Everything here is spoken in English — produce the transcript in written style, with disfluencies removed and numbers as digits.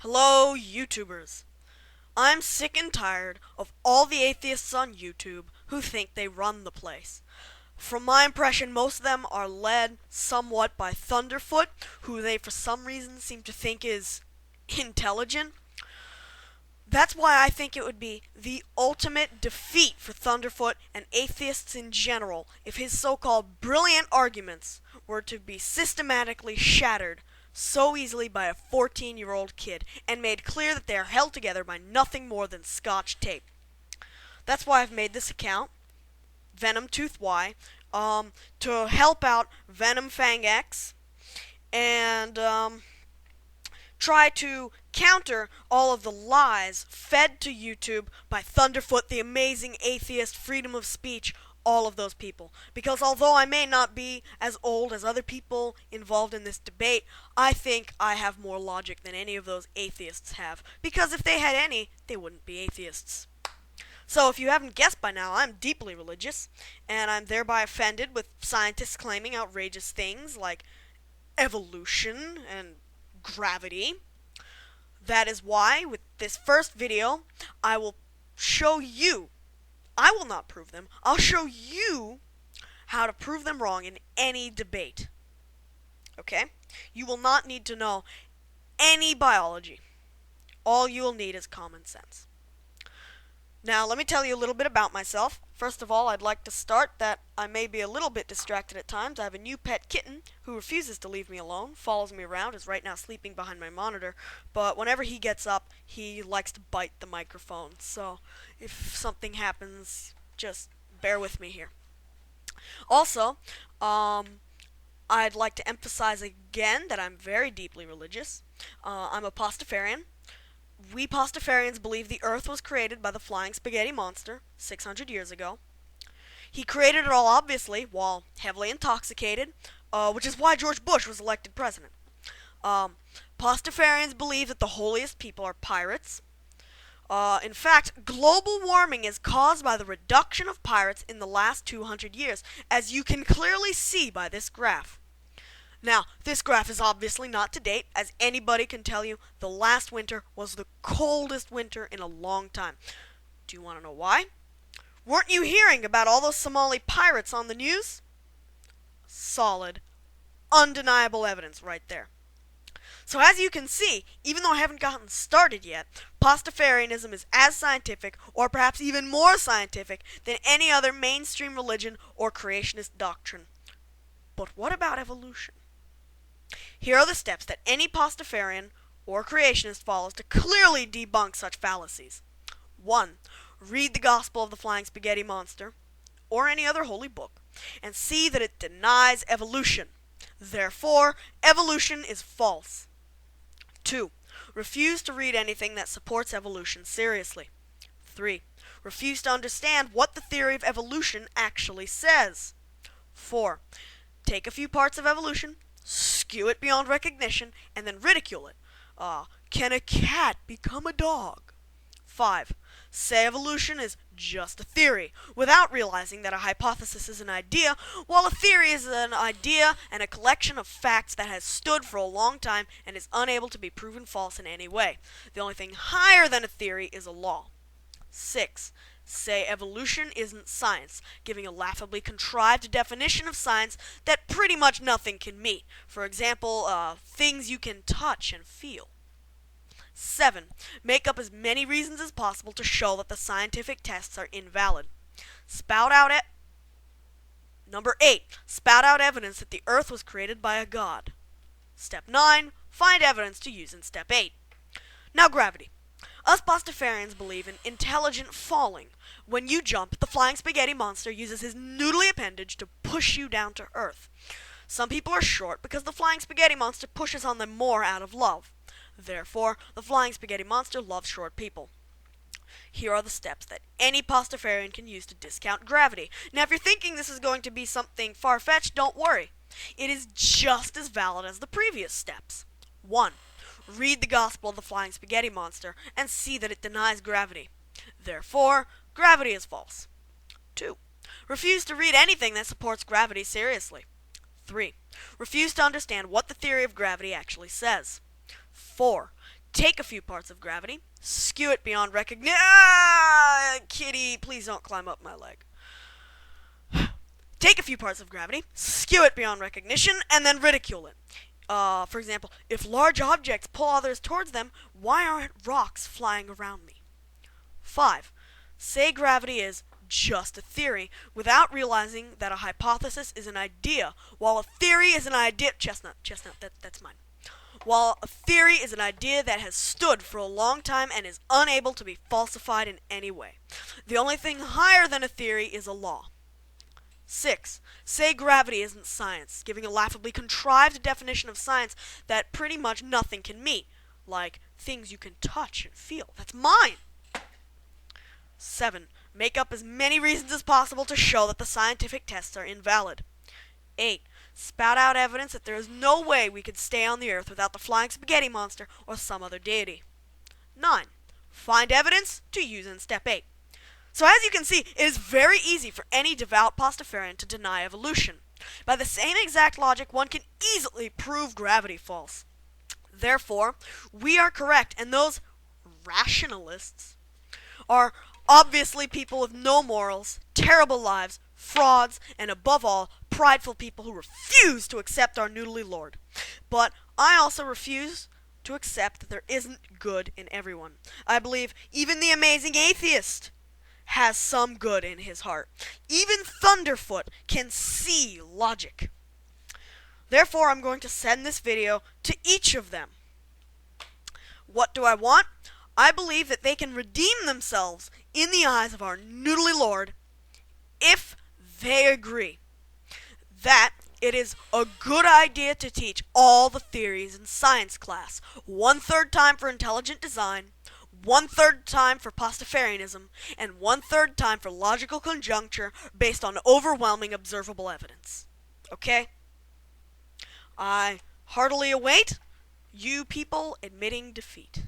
Hello, YouTubers. I'm sick and tired of all the atheists on YouTube who think they run the place. From my impression, most of them are led somewhat by Thunderfoot, who they for some reason seem to think is intelligent. That's why I think it would be the ultimate defeat for Thunderfoot and atheists in general if his so-called brilliant arguments were to be systematically shattered so easily by a 14-year-old kid and made clear that they are held together by nothing more than scotch tape. That's why I've made this account, VenomToothY, to help out VenomFangX and try to counter all of the lies fed to YouTube by Thunderfoot, the amazing atheist, freedom of speech, all of those people. Because although I may not be as old as other people involved in this debate, I think I have more logic than any of those atheists have. Because if they had any, they wouldn't be atheists. So if you haven't guessed by now, I'm deeply religious, and I'm thereby offended with scientists claiming outrageous things like evolution and gravity. That is why, with this first video, I will show you, I will not prove them, I'll show you how to prove them wrong in any debate. Okay? You will not need to know any biology. All you will need is common sense. Now, let me tell you a little bit about myself. First of all, I'd like to start that I may be a little bit distracted at times. I have a new pet kitten who refuses to leave me alone, follows me around, is right now sleeping behind my monitor, but whenever he gets up, he likes to bite the microphone. So, if something happens, just bear with me here. Also, I'd like to emphasize again that I'm very deeply religious. I'm a Pastafarian. We Pastafarians believe the Earth was created by the flying spaghetti monster 600 years ago. He created it all, obviously, while heavily intoxicated, which is why George Bush was elected president. Pastafarians believe that the holiest people are pirates. In fact, global warming is caused by the reduction of pirates in the last 200 years, as you can clearly see by this graph. Now, this graph is obviously not to date, as anybody can tell you the last winter was the coldest winter in a long time. Do you want to know why? Weren't you hearing about all those Somali pirates on the news? Solid, undeniable evidence right there. So as you can see, even though I haven't gotten started yet, Pastafarianism is as scientific, or perhaps even more scientific, than any other mainstream religion or creationist doctrine. But what about evolution? Here are the steps that any Pastafarian or creationist follows to clearly debunk such fallacies. 1. Read the Gospel of the Flying Spaghetti Monster, or any other holy book, and see that it denies evolution. Therefore, evolution is false. 2. Refuse to read anything that supports evolution seriously. 3. Refuse to understand what the theory of evolution actually says. 4. Take a few parts of evolution, skew it beyond recognition, and then ridicule it. Can a cat become a dog? 5. Say evolution is just a theory, without realizing that a hypothesis is an idea, while a theory is an idea and a collection of facts that has stood for a long time and is unable to be proven false in any way. The only thing higher than a theory is a law. 6. Say evolution isn't science, giving a laughably contrived definition of science that pretty much nothing can meet. For example, things you can touch and feel. 7. Make up as many reasons as possible to show that the scientific tests are invalid. Number 8. Spout out evidence that the Earth was created by a god. Step 9. Find evidence to use in Step 8. Now gravity. Us Pastafarians believe in intelligent falling. When you jump, the flying spaghetti monster uses his noodly appendage to push you down to Earth. Some people are short because the flying spaghetti monster pushes on them more out of love. Therefore, the flying spaghetti monster loves short people. Here are the steps that any Pastafarian can use to discount gravity. Now, if you're thinking this is going to be something far-fetched, don't worry. It is just as valid as the previous steps. 1. Read the Gospel of the Flying Spaghetti Monster and see that it denies gravity. Therefore, gravity is false. 2. Refuse to read anything that supports gravity seriously. 3. Refuse to understand what the theory of gravity actually says. 4. Take a few parts of gravity, skew it beyond recognition. Kitty, please don't climb up my leg. Take a few parts of gravity, skew it beyond recognition, and then ridicule it. For example, if large objects pull others towards them, why aren't rocks flying around me? 5. Say gravity is just a theory, without realizing that a hypothesis is an idea, while a theory is an idea... Chestnut, that's mine. While a theory is an idea that has stood for a long time and is unable to be falsified in any way. The only thing higher than a theory is a law. 6. Say gravity isn't science, giving a laughably contrived definition of science that pretty much nothing can meet, like things you can touch and feel. That's mine! 7. Make up as many reasons as possible to show that the scientific tests are invalid. 8. Spout out evidence that there is no way we could stay on the earth without the flying spaghetti monster or some other deity. 9. Find evidence to use in step 8. So as you can see, it is very easy for any devout Pastafarian to deny evolution. By the same exact logic, one can easily prove gravity false. Therefore, we are correct, and those rationalists are obviously people with no morals, terrible lives, frauds, and above all, prideful people who refuse to accept our noodly Lord. But I also refuse to accept that there isn't good in everyone. I believe even the amazing atheist has some good in his heart. Even Thunderfoot can see logic. Therefore, I'm going to send this video to each of them. What do I want? I believe that they can redeem themselves in the eyes of our noodly Lord if they agree that it is a good idea to teach all the theories in science class. 1/3 time for intelligent design, 1/3 time for Pastafarianism, and 1/3 time for logical conjuncture based on overwhelming observable evidence. Okay? I heartily await you people admitting defeat.